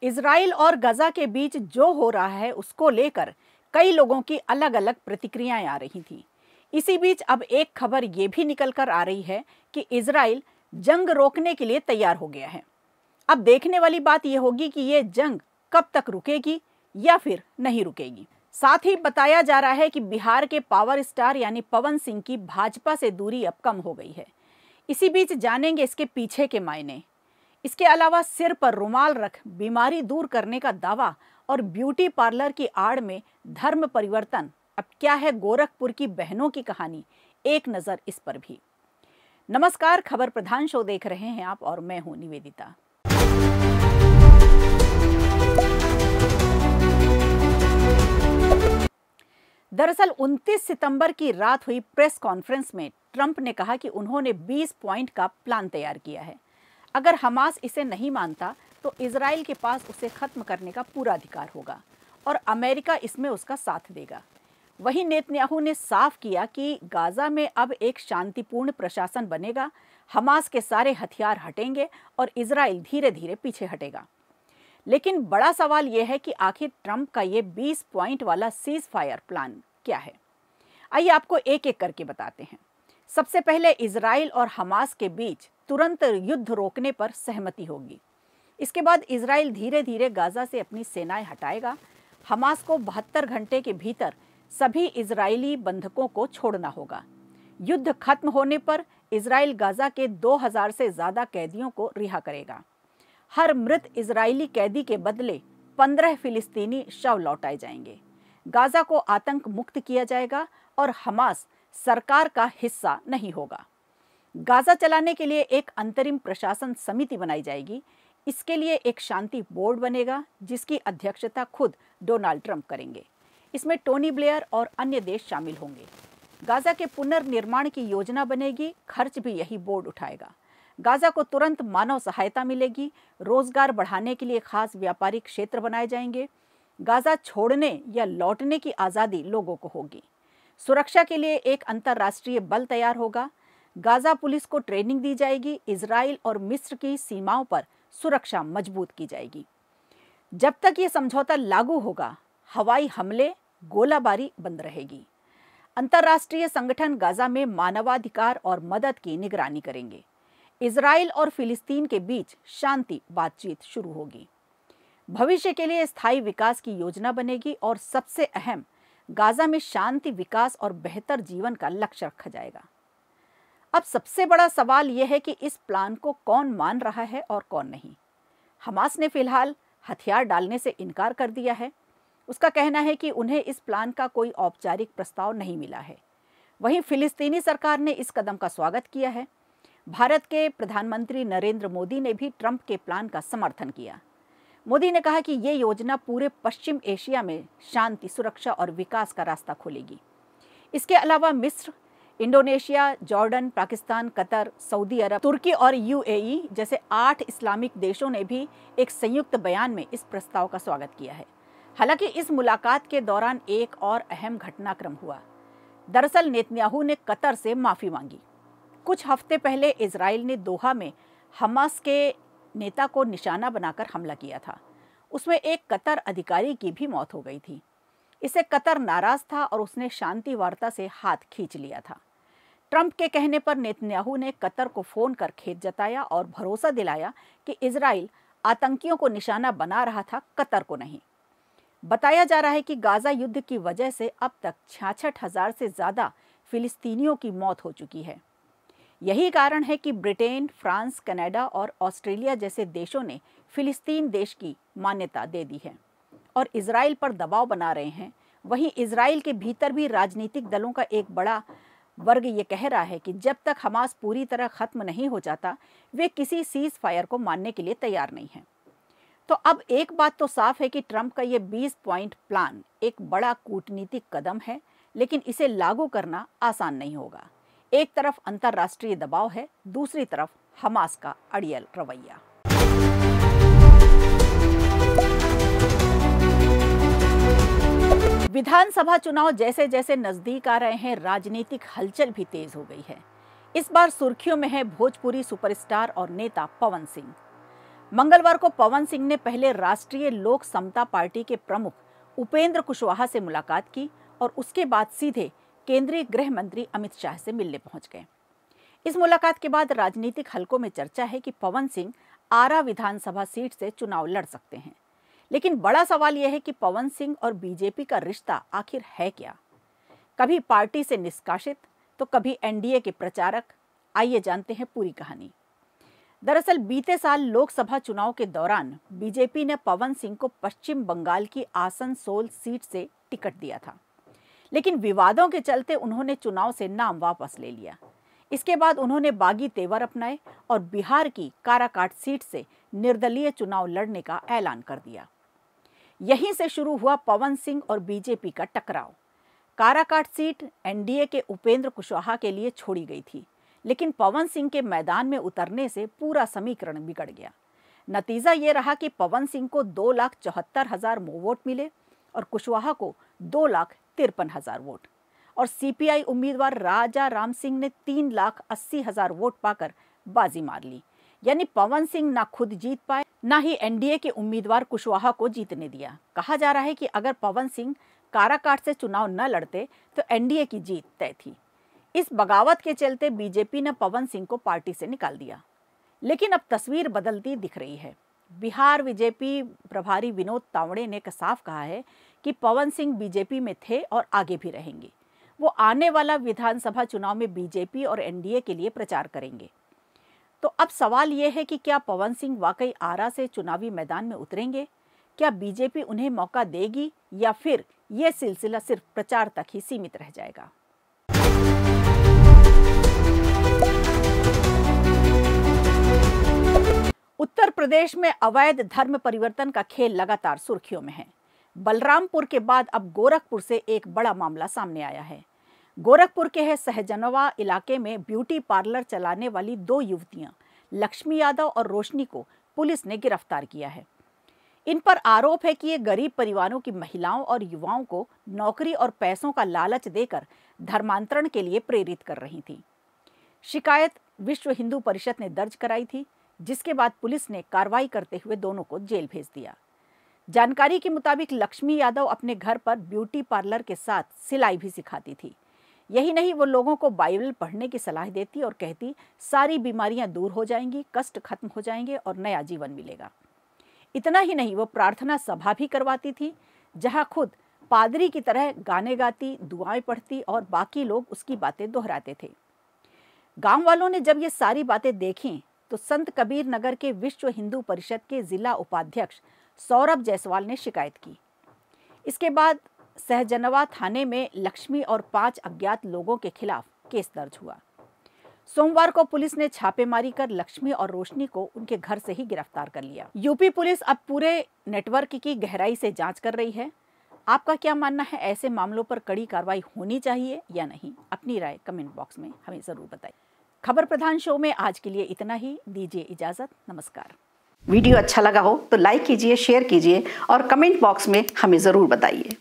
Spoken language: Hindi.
इजराइल और गजा के बीच जो हो रहा है उसको लेकर कई लोगों की अलग अलग प्रतिक्रियाएं आ रही थी। इसी बीच अब एक खबर ये भी निकल कर आ रही है कि इजराइल जंग रोकने के लिए तैयार हो गया है। अब देखने वाली बात यह होगी कि ये जंग कब तक रुकेगी या फिर नहीं रुकेगी। साथ ही बताया जा रहा है कि बिहार के पावर स्टार यानी पवन सिंह की भाजपा से दूरी अब कम हो गई है। इसी बीच जानेंगे इसके पीछे के मायने। इसके अलावा सिर पर रुमाल रख बीमारी दूर करने का दावा और ब्यूटी पार्लर की आड़ में धर्म परिवर्तन, अब क्या है गोरखपुर की बहनों की कहानी, एक नजर इस पर भी। नमस्कार, खबर प्रधान शो देख रहे हैं आप और मैं हूं निवेदिता। दरअसल 29 सितंबर की रात हुई प्रेस कॉन्फ्रेंस में ट्रंप ने कहा कि उन्होंने 20 पॉइंट का प्लान तैयार किया है। अगर हमास इसे नहीं मानता तो इजराइल के पास उसे खत्म करने का पूरा अधिकार होगा और अमेरिका इसमें उसका साथ देगा। वहीं नेतन्याहू ने साफ किया कि गाजा में अब एक शांतिपूर्ण प्रशासन बनेगा, हमास के सारे हथियार हटेंगे और इजराइल धीरे धीरे पीछे हटेगा। लेकिन बड़ा सवाल यह है कि आखिर ट्रंप का ये 20 पॉइंट वाला सीज फायर प्लान क्या है। आइए आपको एक एक करके बताते हैं। सबसे पहले इजराइल और हमास के बीच तुरंत युद्ध रोकने पर सहमति होगी। इसके बाद इजराइल धीरे धीरे गाजा से अपनी सेनाएं हटाएगा। हमास को 72 घंटे के भीतर सभी इजरायली बंधकों को छोड़ना होगा। युद्ध खत्म होने पर इजराइल गाजा के 2000 से ज्यादा कैदियों को रिहा करेगा। हर मृत इजरायली कैदी के बदले 15 फिलिस्तीनी शव लौटाए जाएंगे। गाजा को आतंक मुक्त किया जाएगा और हमास सरकार का हिस्सा नहीं होगा। गाजा चलाने के लिए एक अंतरिम प्रशासन समिति बनाई जाएगी। इसके लिए एक शांति बोर्ड बनेगा जिसकी अध्यक्षता खुद डोनाल्ड ट्रंप करेंगे। इसमें टोनी ब्लेयर और अन्य देश शामिल होंगे। गाजा के पुनर्निर्माण की योजना बनेगी, खर्च भी यही बोर्ड उठाएगा। गाजा को तुरंत मानव सहायता मिलेगी। रोजगार बढ़ाने के लिए खास व्यापारिक क्षेत्र बनाए जाएंगे। गाजा छोड़ने या लौटने की आज़ादी लोगों को होगी। सुरक्षा के लिए एक अंतर्राष्ट्रीय बल तैयार होगा। गाजा पुलिस को ट्रेनिंग दी जाएगी। इजराइल और मिस्र की सीमाओं पर सुरक्षा मजबूत की जाएगी। जब तक ये समझौता लागू होगा, हवाई हमले, गोलाबारी बंद रहेगी। अंतर्राष्ट्रीय संगठन गाजा में मानवाधिकार और मदद की निगरानी करेंगे। इजराइल और फिलिस्तीन के बीच शांति बातचीत शुरू होगी। भविष्य के लिए स्थायी विकास की योजना बनेगी और सबसे अहम, गाजा में शांति, विकास और बेहतर जीवन का लक्ष्य रखा जाएगा। अब सबसे बड़ा सवाल यह है कि इस प्लान को कौन मान रहा है और कौन नहीं। हमास ने फिलहाल हथियार डालने से इनकार कर दिया है। उसका कहना है कि उन्हें इस प्लान का कोई औपचारिक प्रस्ताव नहीं मिला है। वहीं फिलिस्तीनी सरकार ने इस कदम का स्वागत किया है। भारत के प्रधानमंत्री नरेंद्र मोदी ने भी ट्रंप के प्लान का समर्थन किया। मोदी ने कहा कि ये योजना पूरे पश्चिम एशिया में शांति, सुरक्षा और विकास का रास्ता खोलेगी। इसके अलावा मिस्र, इंडोनेशिया, जॉर्डन, पाकिस्तान, कतर, सऊदी अरब, तुर्की और यूएई जैसे 8 इस्लामिक देशों ने भी एक संयुक्त बयान में इस प्रस्ताव का स्वागत किया है। हालांकि इस मुलाकात के दौरान एक और अहम घटनाक्रम हुआ। दरअसल नेतन्याहू ने कतर से माफी मांगी। कुछ हफ्ते पहले इजराइल ने दोहा में हमास के नेता को निशाना बनाकर हमला किया था। उसमें एक कतर अधिकारी की भी मौत हो गई थी। इससे कतर नाराज था और उसने शांति वार्ता से हाथ खींच लिया था। ट्रंप के कहने पर नेतन्याहू ने कतर को फोन कर खेद जताया और भरोसा दिलाया कि इजराइल आतंकियों को निशाना बना रहा था, कतर को नहीं। बताया जा रहा है कि गाजा युद्ध की वजह से अब तक 66,000 से ज्यादा फिलिस्तीनियों की मौत हो चुकी है। यही कारण है कि ब्रिटेन, फ्रांस, कनाडा और ऑस्ट्रेलिया जैसे देशों ने फिलिस्तीन देश की मान्यता दे दी है और इजराइल पर दबाव बना रहे हैं। वहीं इजराइल के भीतर भी राजनीतिक दलों का एक बड़ा वर्ग ये कह रहा है कि जब तक हमास पूरी तरह खत्म नहीं हो जाता, वे किसी सीज फायर को मानने के लिए तैयार नहीं हैं। तो अब एक बात तो साफ है कि ट्रंप का ये 20 पॉइंट प्लान एक बड़ा कूटनीतिक कदम है, लेकिन इसे लागू करना आसान नहीं होगा। एक तरफ अंतर्राष्ट्रीय दबाव है, दूसरी तरफ हमास का अड़ियल रवैया। विधानसभा चुनाव जैसे जैसे नजदीक आ रहे हैं, राजनीतिक हलचल भी तेज हो गई है। इस बार सुर्खियों में है भोजपुरी सुपरस्टार और नेता पवन सिंह। मंगलवार को पवन सिंह ने पहले राष्ट्रीय लोक समता पार्टी के प्रमुख उपेंद्र कुशवाहा से मुलाकात की और उसके बाद सीधे केंद्रीय गृह मंत्री अमित शाह से मिलने पहुंच गए। इस मुलाकात के बाद राजनीतिक हलकों में चर्चा है कि पवन सिंह आरा विधानसभा सीट से चुनाव लड़ सकते हैं। लेकिन बड़ा सवाल यह है कि पवन सिंह और बीजेपी का रिश्ता आखिर है क्या? कभी पार्टी से निष्कासित तो कभी एनडीए के प्रचारक। आइए जानते हैं पूरी कहानी। दरअसल बीते साल लोकसभा चुनाव के दौरान बीजेपी ने पवन सिंह को पश्चिम बंगाल की आसनसोल सीट से टिकट दिया था, लेकिन विवादों के चलते उन्होंने चुनाव से नाम वापस ले लिया। इसके बाद उन्होंने बागी तेवर अपनाए और बिहार की काराकाट सीट से निर्दलीय चुनाव लड़ने का ऐलान कर दिया। यहीं से शुरू हुआ पवन सिंह और बीजेपी का टकराव। काराकाट सीट एनडीए के उपेंद्र कुशवाहा के लिए छोड़ी गई थी, लेकिन पवन सिंह के मैदान में उतरने से पूरा समीकरण बिगड़ गया। नतीजा ये रहा कि पवन सिंह को 2,74,000 वोट मिले और कुशवाहा को 2,53,000 वोट, और सीपीआई उम्मीदवार राजा राम सिंह ने 3,80,000 वोट पाकर बाजी मार ली। यानी पवन सिंह ना खुद जीत पाए, ना ही एनडीए के उम्मीदवार कुशवाहा को जीतने दिया। कहा जा रहा है कि अगर पवन सिंह काराकाट से चुनाव न लड़ते तो एनडीए की जीत तय थी। इस बगावत के चलते बीजेपी ने पवन सिंह को पार्टी से निकाल दिया। लेकिन अब तस्वीर बदलती दिख रही है। बिहार बीजेपी प्रभारी विनोद तावड़े ने साफ कहा है कि पवन सिंह बीजेपी में थे और आगे भी रहेंगे। वो आने वाला विधानसभा चुनाव में बीजेपी और एनडीए के लिए प्रचार करेंगे। तो अब सवाल ये है कि क्या पवन सिंह वाकई आरा से चुनावी मैदान में उतरेंगे? क्या बीजेपी उन्हें मौका देगी या फिर ये सिलसिला सिर्फ प्रचार तक ही सीमित रह जाएगा? उत्तर प्रदेश में अवैध धर्म परिवर्तन का खेल लगातार सुर्खियों में है। बलरामपुर के बाद अब गोरखपुर से एक बड़ा मामला सामने आया है। गोरखपुर के सहजनवा इलाके में ब्यूटी पार्लर चलाने वाली 2 युवतियां लक्ष्मी यादव और रोशनी को पुलिस ने गिरफ्तार किया है। इन पर आरोप है कि ये गरीब परिवारों की महिलाओं और युवाओं को नौकरी और पैसों का लालच देकर धर्मांतरण के लिए प्रेरित कर रही थी। शिकायत विश्व हिंदू परिषद ने दर्ज कराई थी, जिसके बाद पुलिस ने कार्रवाई करते हुए दोनों को जेल भेज दिया। जानकारी के मुताबिक लक्ष्मी यादव अपने घर पर ब्यूटी पार्लर के साथ सिलाई भी सिखाती थी। यही नहीं, वो लोगों को बाइबल पढ़ने की सलाह देती और कहती सारी बीमारियां दूर हो जाएंगी, कष्ट खत्म हो जाएंगे और नया जीवन मिलेगा। इतना ही नहीं, वो प्रार्थना सभा भी करवाती थी, जहां खुद पादरी की तरह गाने गाती, दुआएं पढ़ती और बाकी लोग उसकी बातें दोहराते थे। गांव वालों ने जब ये सारी बातें देखी तो संत कबीर नगर के विश्व हिंदू परिषद के जिला उपाध्यक्ष सौरभ जायसवाल ने शिकायत की। इसके बाद सहजनवा थाने में लक्ष्मी और 5 अज्ञात लोगों के खिलाफ केस दर्ज हुआ। सोमवार को पुलिस ने छापेमारी कर लक्ष्मी और रोशनी को उनके घर से ही गिरफ्तार कर लिया। यूपी पुलिस अब पूरे नेटवर्क की गहराई से जांच कर रही है। आपका क्या मानना है? ऐसे मामलों पर कड़ी कार्रवाई होनी चाहिए या नहीं? अपनी राय कमेंट बॉक्स में हमें जरूर बताइए। खबर प्रधान शो में आज के लिए इतना ही। दीजिए इजाजत। नमस्कार। वीडियो अच्छा लगा हो तो लाइक कीजिए, शेयर कीजिए और कमेंट बॉक्स में हमें जरूर बताइए।